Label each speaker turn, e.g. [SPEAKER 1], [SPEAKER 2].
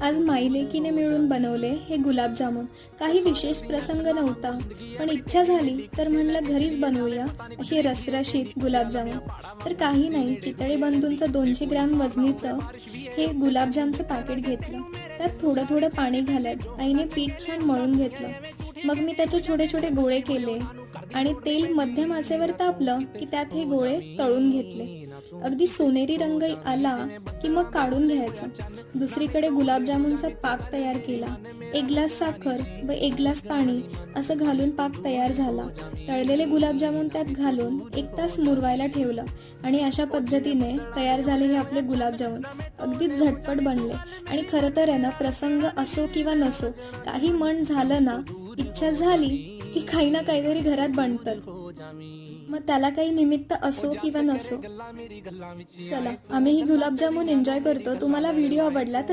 [SPEAKER 1] आज माईलेकीने मिळून बनवले हे गुलाबजामुन. काही विशेष प्रसंग नव्हता, पण इच्छा झाली तर म्हणलं घरीच बनवूया अशी रसरशीत गुलाबजामुन. तर काही नाही, चितळे बंधूंचं 200 ग्रॅम वजनीचं हे गुलाबजामचं पॅकेट घेतलं. त्यात थोडं थोडं पाणी घालत आईने पीठ छान मळून घेतलं. मग मी त्याचे छोटे छोटे गोळे केले आणि तेल मध्यम आचेवर तापलं की त्यात हे गोळे तळून घेतले. अगदी सोनेरी रंग आला की मग काढून घ्यायचं. दुसरीकडे गुलाबजामुनचा पाक तयार केला. 1 ग्लास साखर व 1 ग्लास पाणी असं घालून पाक तयार झाला. तळलेले गुलाबजामुन त्यात घालून 1 तास मुरवायला ठेवलं आणि अशा पद्धतीने तयार झाले हे आपले गुलाबजामुन. अगदी झटपट बनले आणि खरं तर आहे ना, प्रसंग असो किंवा नसो, काही मन झालं ना, इच्छा झाली की काही ना काहीतरी घरात बनतच. मग त्याला काही निमित्त असो किंवा नसो. चला, आम्ही ही गुलाबजामुन एन्जॉय करतो. तुम्हाला व्हिडिओ आवडला तर